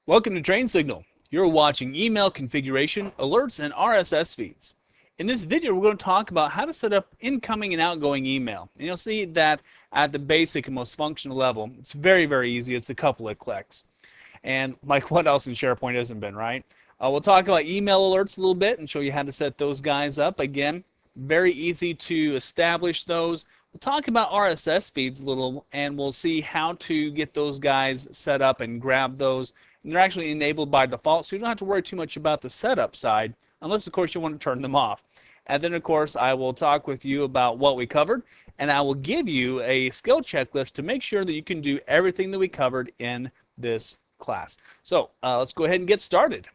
Welcome to Train Signal. You're watching email configuration, alerts, and RSS feeds. In this video, we're going to talk about how to set up incoming and outgoing email. And you'll see that at the basic and most functional level, it's very easy. It's a couple of clicks. And like what else in SharePoint hasn't been, right? We'll talk about email alerts a little bit and show you how to set those guys up. Again, very easy to establish those. We'll talk about RSS feeds a little, and we'll see how to get those guys set up and grab those. And they're actually enabled by default, so you don't have to worry too much about the setup side, unless, of course, you want to turn them off. And then, of course, I will talk with you about what we covered, and I will give you a skill checklist to make sure that you can do everything that we covered in this class. So let's go ahead and get started.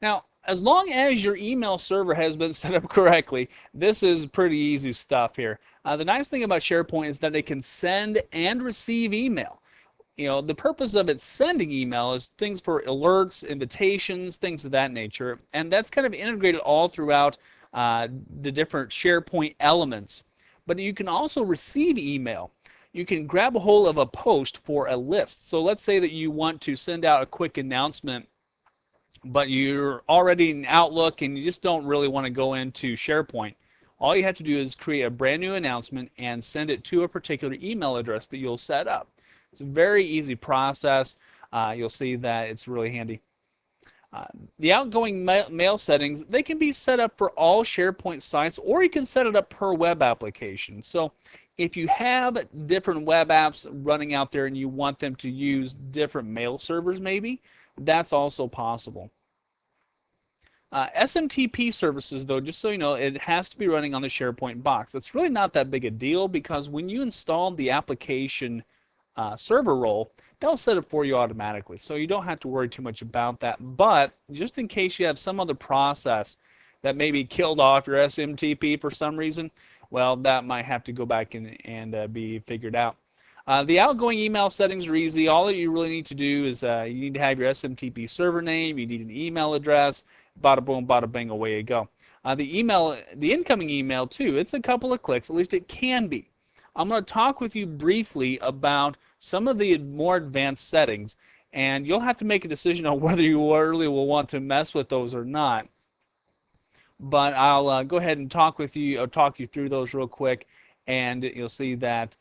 Now, as long as your email server has been set up correctly, this is pretty easy stuff here. The nice thing about SharePoint is that it can send and receive email. You know, the purpose of it sending email is things for alerts, invitations, things of that nature, and that's kind of integrated all throughout the different SharePoint elements. But you can also receive email. You can grab a hold of a post for a list. So let's say that you want to send out a quick announcement, but you're already in Outlook and you just don't really want to go into SharePoint. All you have to do is create a brand new announcement and send it to a particular email address that you'll set up. It's a very easy process. You'll see that it's really handy. The outgoing mail settings, they can be set up for all SharePoint sites, or you can set it up per web application. So if you have different web apps running out there and you want them to use different mail servers maybe, that's also possible. SMTP services, though, just so you know, it has to be running on the SharePoint box. That's really not that big a deal, because when you install the application server role, they'll set it for you automatically, so you don't have to worry too much about that. But just in case you have some other process that maybe killed off your SMTP for some reason, well, that might have to go back and be figured out. The outgoing email settings are easy. All that you really need to do is you need to have your SMTP server name, you need an email address, bada boom, bada bing, away you go. The incoming email too, it's a couple of clicks, at least it can be. I'm going to talk with you briefly about some of the more advanced settings, and you'll have to make a decision on whether you really will want to mess with those or not. But I'll go ahead and talk you through those real quick, and you'll see that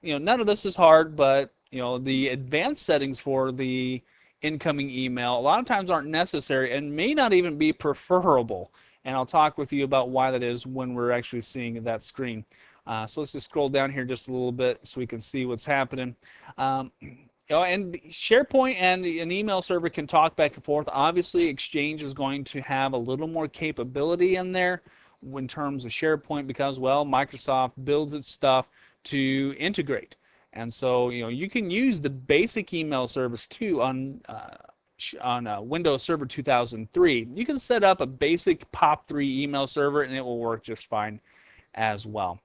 none of this is hard, but the advanced settings for the incoming email a lot of times aren't necessary and may not even be preferable. And I'll talk with you about why that is when we're actually seeing that screen. So let's just scroll down here just a little bit so we can see what's happening. And SharePoint and an email server can talk back and forth. Obviously, Exchange is going to have a little more capability in there in terms of SharePoint because, well, Microsoft builds its stuff to integrate. And so, you can use the basic email service too on Windows Server 2003. You can set up a basic POP3 email server and it will work just fine as well.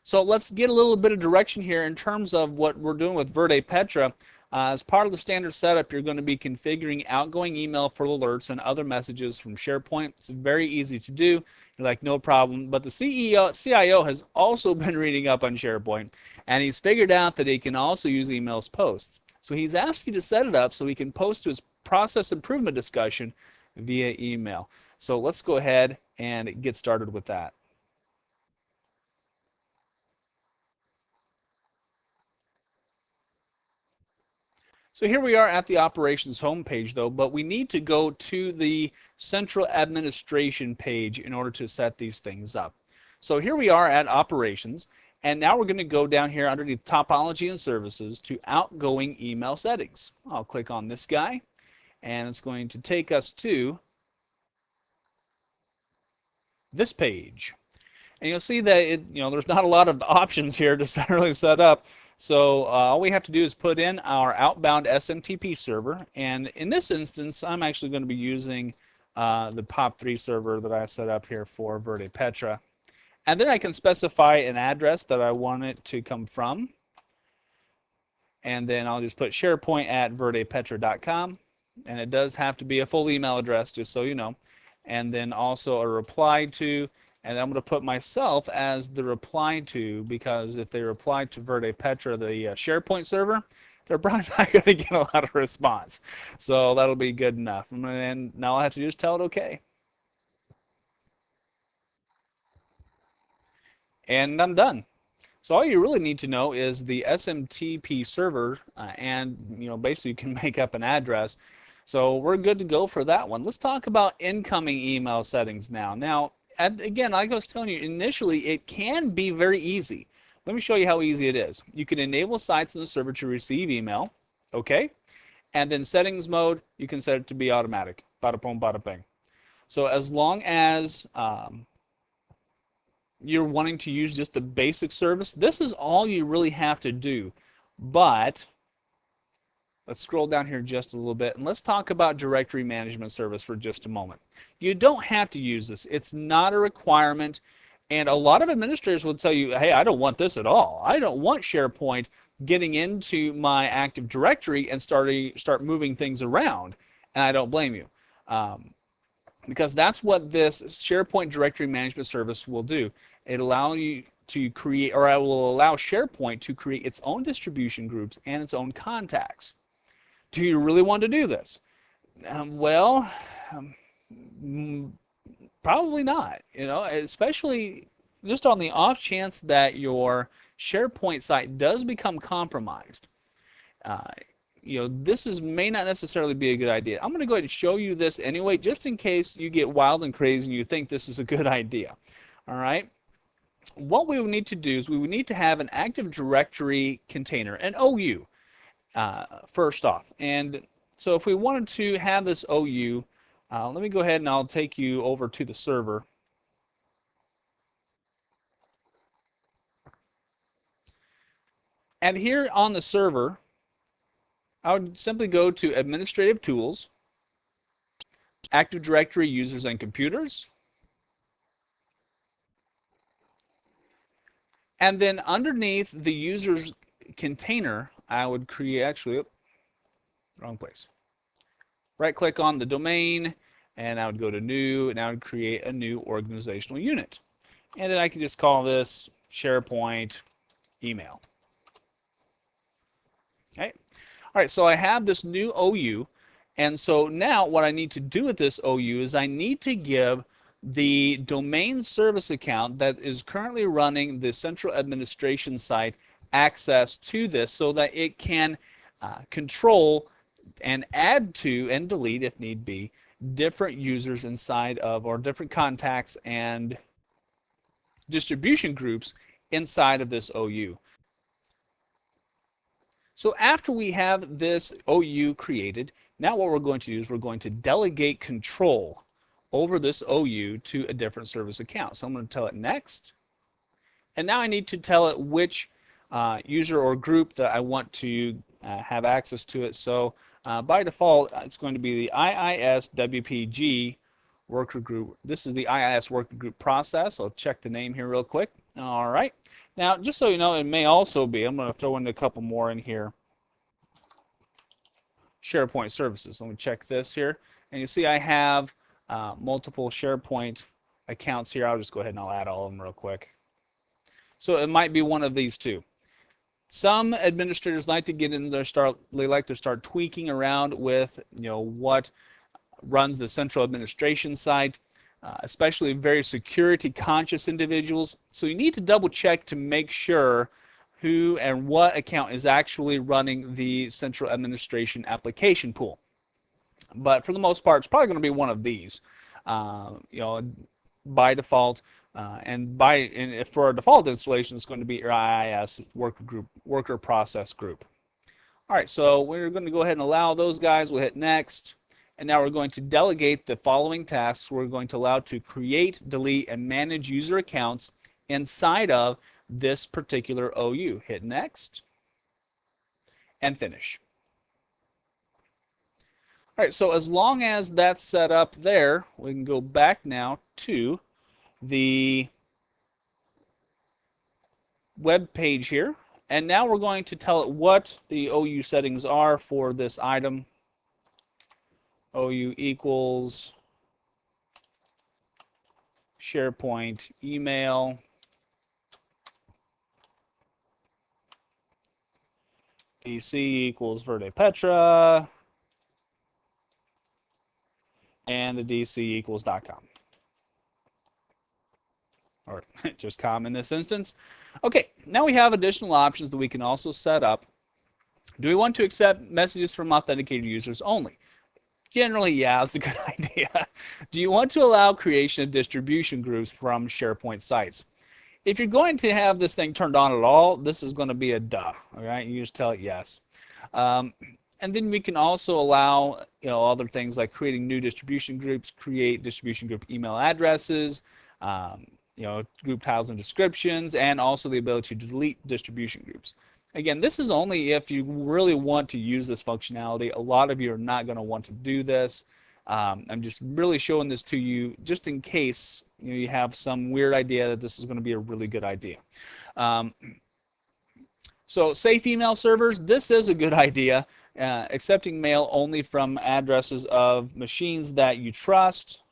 So let's get a little bit of direction here in terms of what we're doing with Verde Petra. As part of the standard setup, you're going to be configuring outgoing email for alerts and other messages from SharePoint. It's very easy to do. You're like, no problem. But the CIO has also been reading up on SharePoint, and he's figured out that he can also use emails posts. So he's asked you to set it up so he can post to his process improvement discussion via email. So let's go ahead and get started with that. So here we are at the operations homepage though, but we need to go to the central administration page in order to set these things up. So here we are at operations, and now we're going to go down here underneath topology and services to outgoing email settings. I'll click on this guy, and it's going to take us to this page. And you'll see that there's not a lot of options here to really set up. So all we have to do is put in our outbound SMTP server, and in this instance I'm actually going to be using the POP3 server that I set up here for Verde Petra. And then I can specify an address that I want it to come from, and then I'll just put SharePoint at verdepetra.com, and it does have to be a full email address, just so you know, and then also a reply to. And I'm going to put myself as the reply to, because if they reply to Verde Petra, the SharePoint server, they're probably not going to get a lot of response. So that'll be good enough. And now all I have to do is tell it okay. And I'm done. So all you really need to know is the SMTP server, and basically you can make up an address. So we're good to go for that one. Let's talk about incoming email settings now. Now, again, like I was telling you, initially it can be very easy. Let me show you how easy it is. You can enable sites in the server to receive email, okay? And then settings mode, you can set it to be automatic. Bada boom, bada bing. So as long as you're wanting to use just the basic service, this is all you really have to do. But let's scroll down here just a little bit and let's talk about directory management service for just a moment. You don't have to use this. It's not a requirement. And a lot of administrators will tell you, hey, I don't want this at all. I don't want SharePoint getting into my Active Directory and start moving things around. And I don't blame you. Because that's what this SharePoint directory management service will do. It allows you to create, or I will allow SharePoint to create its own distribution groups and its own contacts. Do you really want to do this? Probably not. Especially just on the off chance that your SharePoint site does become compromised. This may not necessarily be a good idea. I'm going to go ahead and show you this anyway, just in case you get wild and crazy and you think this is a good idea. All right. What we would need to do is we would need to have an Active Directory container, an OU, first off. And so if we wanted to have this OU, let me go ahead and I'll take you over to the server. And here on the server, I would simply go to Administrative Tools, Active Directory Users and Computers, and then underneath the user's container, I would create, actually, wrong place. Right click on the domain, and I would go to New, and I would create a new organizational unit. And then I could just call this SharePoint Email. Okay. All right, so I have this new OU, and so now what I need to do with this OU is I need to give the domain service account that is currently running the central administration site access to this so that it can control and add to and delete, if need be, different users inside of, or different contacts and distribution groups inside of this OU. So after we have this OU created, now what we're going to do is we're going to delegate control over this OU to a different service account. So I'm going to tell it next. And now I need to tell it which user or group that I want to have access to it. So by default, it's going to be the IISWPG worker group. This is the IIS worker group process. I'll check the name here real quick. All right. Now, just so you know, it may also be, I'm going to throw in a couple more in here, SharePoint services. Let me check this here. And you see I have multiple SharePoint accounts here. I'll just go ahead and I'll add all of them real quick. So it might be one of these two. Some administrators like to get in there, they like to start tweaking around with what runs the central administration site. Especially very security conscious individuals. So you need to double check to make sure who and what account is actually running the central administration application pool. But for the most part, it's probably going to be one of these, by default. And if for a default installation, it's going to be your IIS worker process group. All right, so we're going to go ahead and allow those guys. We'll hit next. And now we're going to delegate the following tasks. We're going to allow to create, delete, and manage user accounts inside of this particular OU. Hit next and finish. All right, so as long as that's set up there, we can go back now to the web page here. And now we're going to tell it what the OU settings are for this item. OU equals SharePoint email DC equals Verde Petra, and the DC equals .com. Or just com in this instance. Okay, now we have additional options that we can also set up. Do we want to accept messages from authenticated users only? Generally, yeah, that's a good idea. Do you want to allow creation of distribution groups from SharePoint sites? If you're going to have this thing turned on at all, this is going to be a duh. All right, you just tell it yes. And then we can also allow, other things like creating new distribution groups, create distribution group email addresses, group titles and descriptions, and also the ability to delete distribution groups. Again, this is only if you really want to use this functionality. A lot of you are not going to want to do this. I'm just really showing this to you just in case you have some weird idea that this is going to be a really good idea. So safe email servers, this is a good idea. Accepting mail only from addresses of machines that you trust,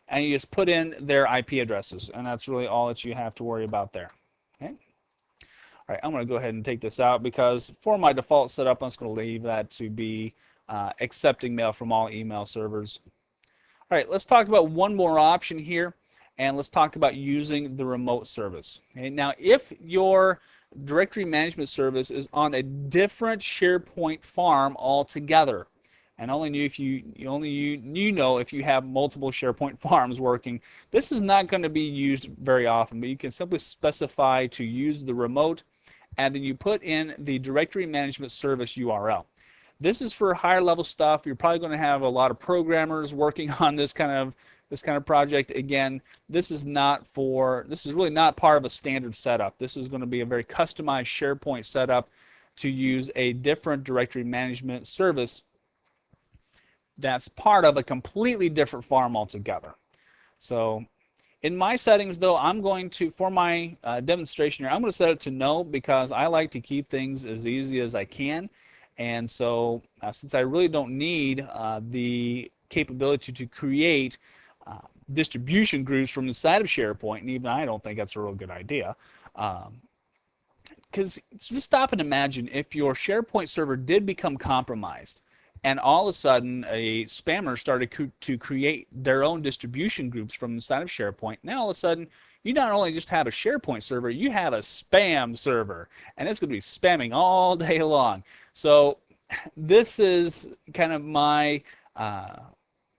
and you just put in their IP addresses, and that's really all that you have to worry about there. Okay. All right, I'm going to go ahead and take this out because for my default setup, I'm just going to leave that to be accepting mail from all email servers. All right, let's talk about one more option here, and let's talk about using the remote service. Okay, now, if your directory management service is on a different SharePoint farm altogether, and only if you have multiple SharePoint farms working, this is not going to be used very often, but you can simply specify to use the remote, and then you put in the directory management service URL. This is for higher level stuff. You're probably going to have a lot of programmers working on this kind of project. Again, this is really not part of a standard setup. This is going to be a very customized SharePoint setup to use a different directory management service that's part of a completely different farm altogether. So in my settings, though, I'm going to, for my demonstration here, I'm going to set it to no because I like to keep things as easy as I can. And so since I really don't need the capability to create distribution groups from the side of SharePoint, and even I don't think that's a real good idea. Because just stop and imagine if your SharePoint server did become compromised, and all of a sudden a spammer started to create their own distribution groups from inside of SharePoint. Now all of a sudden you not only just have a SharePoint server, you have a spam server, and it's going to be spamming all day long. So this is kind of my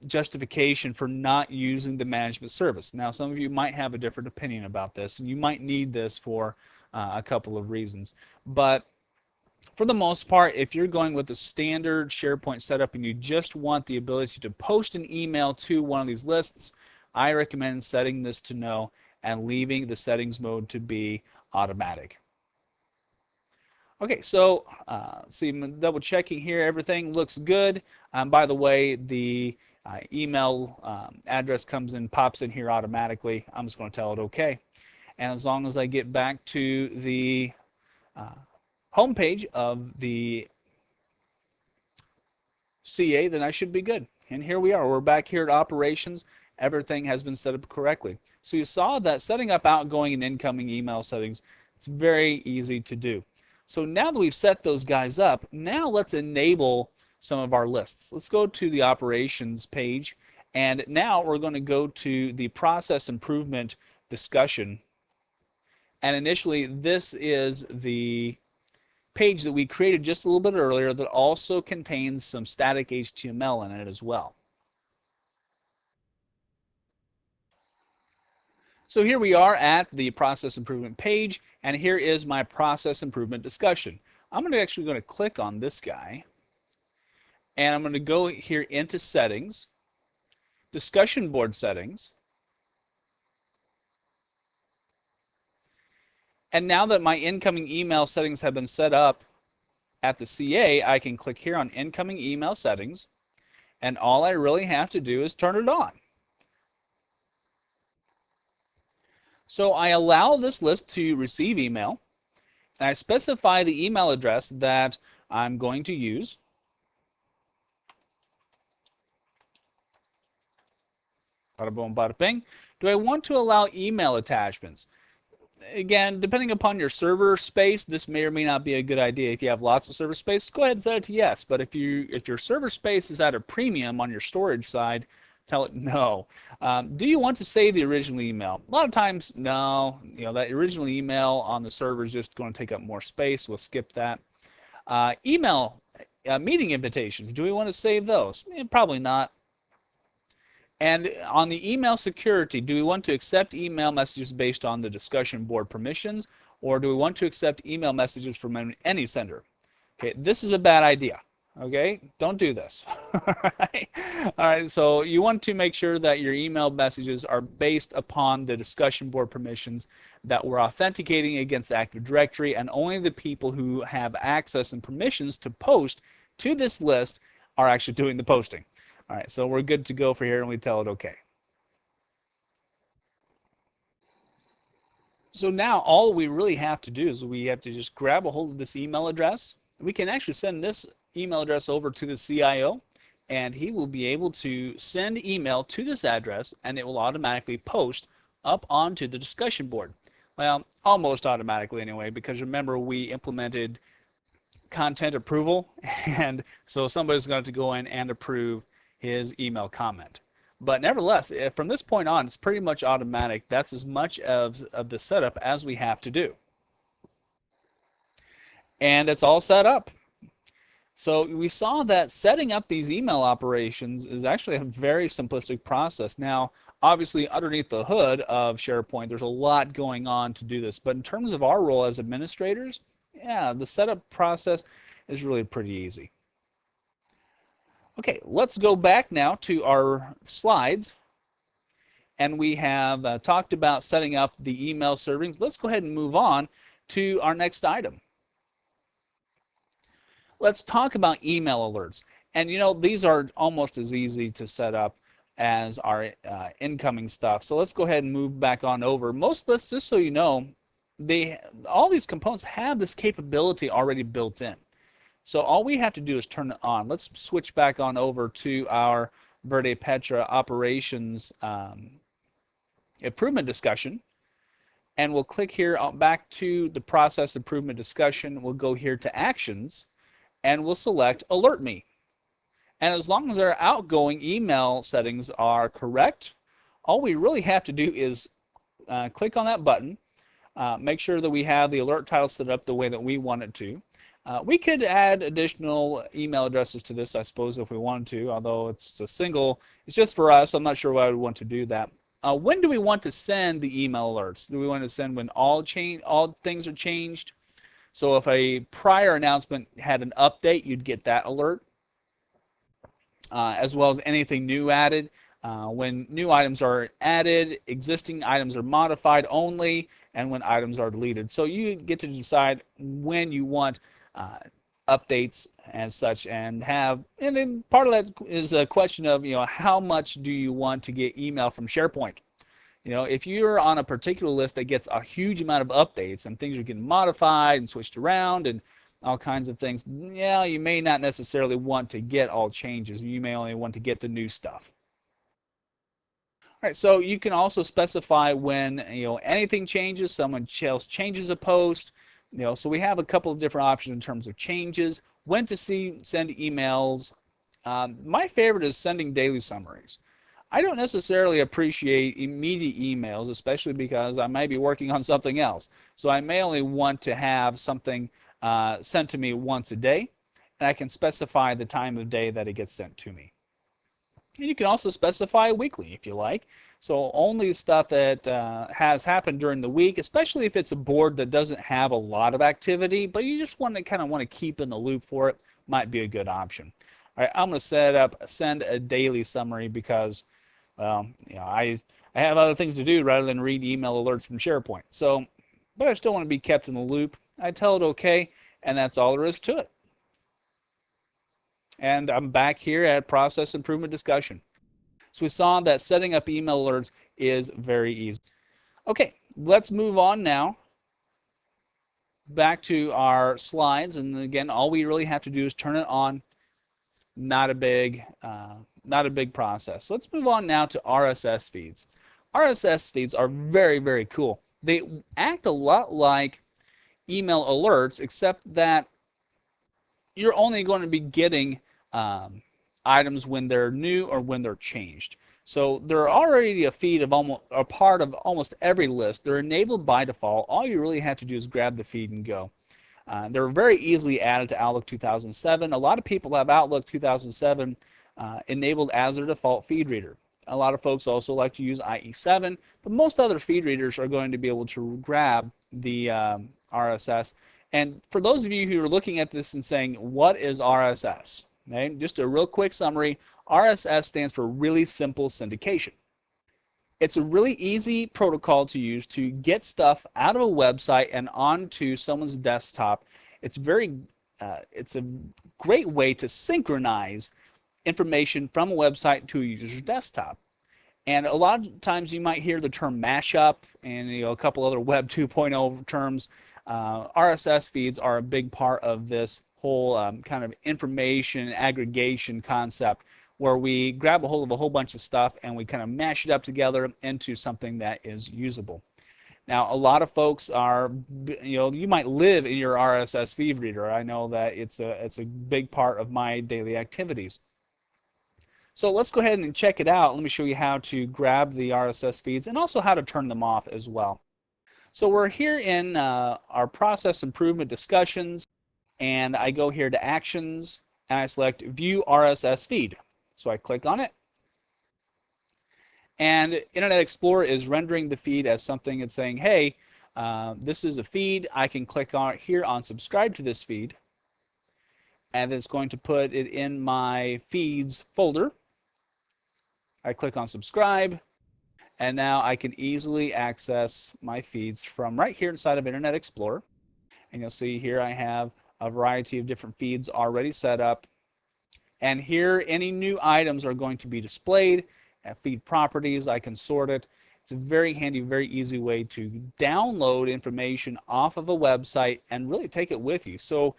justification for not using the management service. Now some of you might have a different opinion about this, and you might need this for a couple of reasons. But for the most part, if you're going with the standard SharePoint setup and you just want the ability to post an email to one of these lists, I recommend setting this to no and leaving the settings mode to be automatic. Okay, so see, I'm double checking here. Everything looks good. By the way, the email address pops in here automatically. I'm just going to tell it okay. And as long as I get back to the homepage of the CA, then I should be good. And here we are. We're back here at operations. Everything has been set up correctly. So you saw that setting up outgoing and incoming email settings, it's very easy to do. So now that we've set those guys up, now let's enable some of our lists. Let's go to the operations page, and now we're going to go to the process improvement discussion. And initially, this is the page that we created just a little bit earlier that also contains some static HTML in it as well. So here we are at the process improvement page, and here is my process improvement discussion. I'm actually going to click on this guy, and I'm going to go here into settings, discussion board settings. And now that my incoming email settings have been set up at the CA, I can click here on incoming email settings, and all I really have to do is turn it on. So I allow this list to receive email, and I specify the email address that I'm going to use. Bada boom, bada bing. Do I want to allow email attachments? again, depending upon your server space, this may or may not be a good idea. If you have lots of server space, go ahead and set it to yes. But if your server space is at a premium on your storage side, tell it no. Do you want to save the original email? A lot of times, no. That original email on the server is just going to take up more space. We'll skip that. Email meeting invitations. Do we want to save those? Probably not. And on the email security, do we want to accept email messages based on the discussion board permissions, or do we want to accept email messages from any sender? Okay, this is a bad idea. Okay, don't do this. All right, so you want to make sure that your email messages are based upon the discussion board permissions, that we're authenticating against Active Directory, and only the people who have access and permissions to post to this list are actually doing the posting. All right, so we're good to go for here, and we tell it okay. So now all we really have to do is we have to just grab a hold of this email address. We can actually send this email address over to the CIO, and he will be able to send email to this address, and it will automatically post up onto the discussion board. Well, almost automatically anyway, because remember we implemented content approval, and so somebody's going to go in and approve his email comment. But nevertheless, from this point on, it's pretty much automatic. That's as much of the setup as we have to do. And it's all set up. So we saw that setting up these email operations is actually a very simplistic process. Now, obviously, underneath the hood of SharePoint, there's a lot going on to do this. But in terms of our role as administrators, yeah, the setup process is really pretty easy. Okay, let's go back now to our slides. And we have talked about setting up the email servings. Let's go ahead and move on to our next item. Let's talk about email alerts. And these are almost as easy to set up as our incoming stuff. So let's go ahead and move back on over. Most lists, just so you know, all these components have this capability already built in. So all we have to do is turn it on. Let's switch back on over to our Verde Petra operations improvement discussion. And we'll click here back to the process improvement discussion. We'll go here to actions, and we'll select alert me. And as long as our outgoing email settings are correct, all we really have to do is click on that button, make sure that we have the alert title set up the way that we want it to. We could add additional email addresses to this, I suppose, if we wanted to, although it's just for us. I'm not sure why I would want to do that. When do we want to send the email alerts? Do we want to send when all things are changed? So if a prior announcement had an update, you'd get that alert, as well as anything new added. When new items are added, existing items are modified only, and when items are deleted. So you get to decide when you want updates and such, and then part of that is a question of how much do you want to get email from SharePoint. If you're on a particular list that gets a huge amount of updates and things are getting modified and switched around and all kinds of things, yeah, you may not necessarily want to get all changes. You may only want to get the new stuff. All right, so you can also specify when anything changes, someone else changes a post. So we have a couple of different options in terms of changes, when to send emails. My favorite is sending daily summaries. I don't necessarily appreciate immediate emails, especially because I might be working on something else. So I may only want to have something sent to me once a day, and I can specify the time of day that it gets sent to me. And you can also specify weekly if you like. So only stuff that has happened during the week, especially if it's a board that doesn't have a lot of activity, but you just want to keep in the loop for it, might be a good option. All right, I'm going to send a daily summary because, well, I have other things to do rather than read email alerts from SharePoint. So, but I still want to be kept in the loop. I tell it okay, and that's all there is to it. And I'm back here at process improvement discussion. So we saw that setting up email alerts is very easy. Okay, let's move on now back to our slides. And again, all we really have to do is turn it on. Not a big process. So let's move on now to RSS feeds. RSS feeds are very, very cool. They act a lot like email alerts, except that you're only going to be getting items when they're new or when they're changed. So they're already a feed of almost a part of almost every list. They're enabled by default. All you really have to do is grab the feed and go. They're very easily added to Outlook 2007. A lot of people have Outlook 2007 enabled as their default feed reader. A lot of folks also like to use IE7, but most other feed readers are going to be able to grab the RSS. And for those of you who are looking at this and saying, what is RSS? Okay, just a real quick summary. RSS stands for really simple syndication. It's a really easy protocol to use to get stuff out of a website and onto someone's desktop. It's a great way to synchronize information from a website to a user's desktop. And a lot of times you might hear the term mashup and a couple other Web 2.0 terms. RSS feeds are a big part of this whole kind of information aggregation concept, where we grab a hold of a whole bunch of stuff and we kind of mash it up together into something that is usable. Now, a lot of folks are, you might live in your RSS feed reader. I know that it's a big part of my daily activities. So let's go ahead and check it out. Let me show you how to grab the RSS feeds and also how to turn them off as well. So we're here in our process improvement discussions, and I go here to actions and I select view RSS feed. So I click on it, and Internet Explorer is rendering the feed as something. It's saying, hey, this is a feed. I can click on here on subscribe to this feed, and it's going to put it in my feeds folder. I click on subscribe, and now I can easily access my feeds from right here inside of Internet Explorer. And you'll see here I have a variety of different feeds already set up. And here, any new items are going to be displayed. At feed properties, I can sort it. It's a very handy, very easy way to download information off of a website and really take it with you. So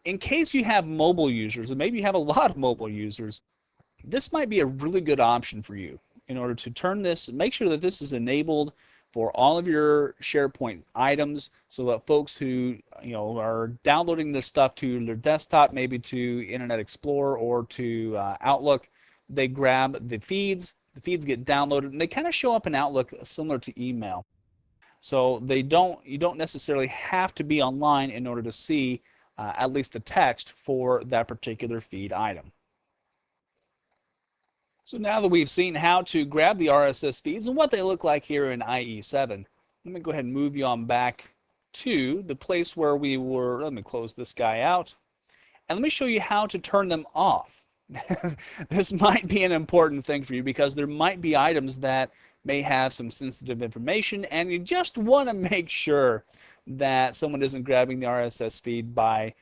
in case you have mobile users, and maybe you have a lot of mobile users, this might be a really good option for you in order to turn this, make sure that this is enabled for all of your SharePoint items, so that folks who are downloading this stuff to their desktop, maybe to Internet Explorer or to Outlook, they grab the feeds get downloaded, and they kind of show up in Outlook similar to email. So you don't necessarily have to be online in order to see at least the text for that particular feed item. So now that we've seen how to grab the RSS feeds and what they look like here in IE7, let me go ahead and move you on back to the place where we were. Let me close this guy out, and let me show you how to turn them off. This might be an important thing for you, because there might be items that may have some sensitive information, and you just want to make sure that someone isn't grabbing the RSS feed by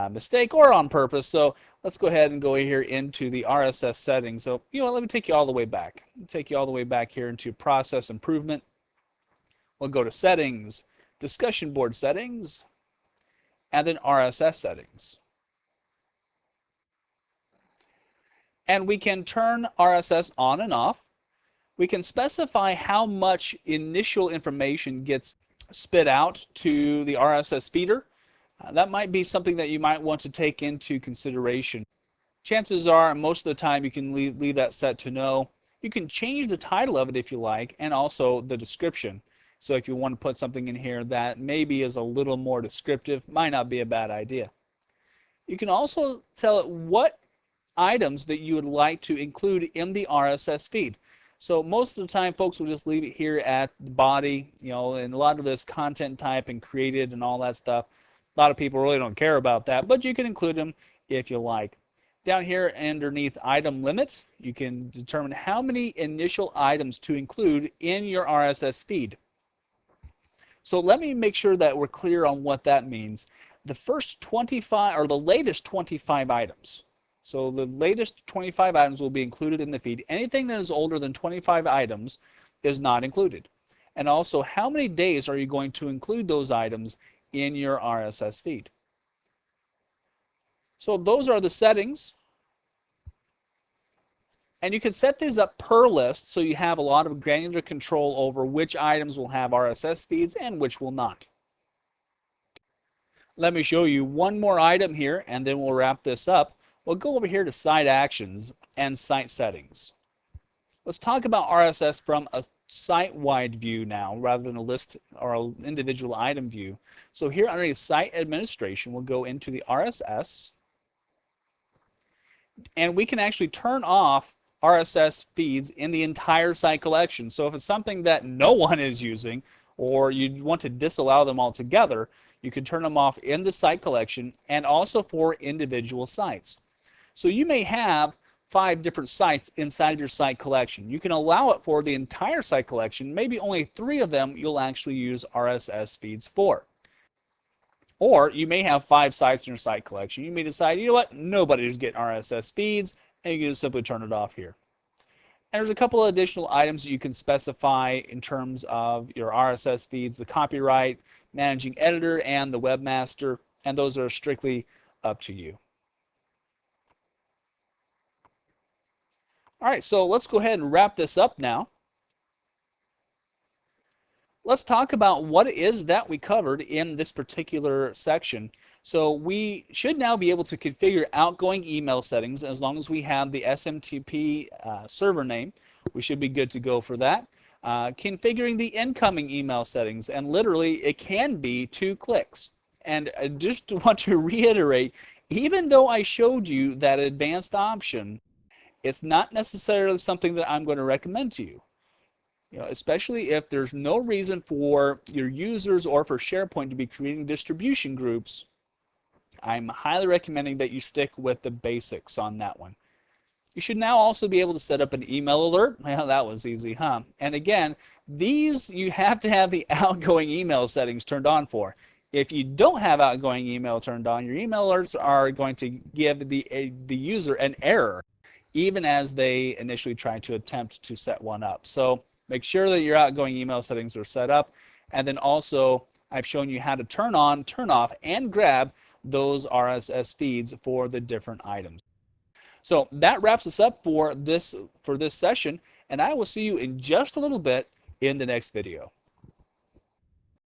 mistake or on purpose. So let's go ahead and go here into the RSS settings. So let me take you all the way back. Here into process improvement. We'll go to settings, discussion board settings, and then RSS settings. And we can turn RSS on and off. We can specify how much initial information gets spit out to the RSS feeder. That might be something that you might want to take into consideration. Chances are, most of the time, you can leave that set to no. You can change the title of it if you like, and also the description. So if you want to put something in here that maybe is a little more descriptive, might not be a bad idea. You can also tell it what items that you would like to include in the RSS feed. So most of the time, folks will just leave it here at the body, and a lot of this content type and created and all that stuff. A lot of people really don't care about that, but you can include them if you like. Down here underneath item limit, you can determine how many initial items to include in your RSS feed. So let me make sure that we're clear on what that means. The first 25, or the latest 25 items. So the latest 25 items will be included in the feed. Anything that is older than 25 items is not included. And also, how many days are you going to include those items in your RSS feed? So those are the settings. And you can set these up per list so you have a lot of granular control over which items will have RSS feeds and which will not. Let me show you one more item here and then we'll wrap this up. We'll go over here to Site Actions and Site Settings. Let's talk about RSS from a site-wide view now rather than a list or an individual item view. So here underneath Site Administration, we'll go into the RSS and we can actually turn off RSS feeds in the entire site collection. So if it's something that no one is using or you want to disallow them altogether, you can turn them off in the site collection and also for individual sites. So you may have 5 different sites inside of your site collection. You can allow it for the entire site collection. Maybe only 3 of them you'll actually use RSS feeds for. Or you may have 5 sites in your site collection. You may decide, you know what, nobody's getting RSS feeds, and you can just simply turn it off here. And there's a couple of additional items that you can specify in terms of your RSS feeds, the copyright, managing editor, and the webmaster, and those are strictly up to you. All right, so let's go ahead and wrap this up now. Let's talk about what it is that we covered in this particular section. So we should now be able to configure outgoing email settings as long as we have the SMTP server name. We should be good to go for that. Configuring the incoming email settings, and literally it can be 2 clicks. And I just want to reiterate, even though I showed you that advanced option, it's not necessarily something that I'm going to recommend to you. Especially if there's no reason for your users or for SharePoint to be creating distribution groups, I'm highly recommending that you stick with the basics on that one. You should now also be able to set up an email alert. Well, that was easy, huh? And again, these you have to have the outgoing email settings turned on for. If you don't have outgoing email turned on, your email alerts are going to give the user an error, even as they initially try to attempt to set one up. So make sure that your outgoing email settings are set up. And then also, I've shown you how to turn on, turn off, and grab those RSS feeds for the different items. So that wraps us up for this session, and I will see you in just a little bit in the next video.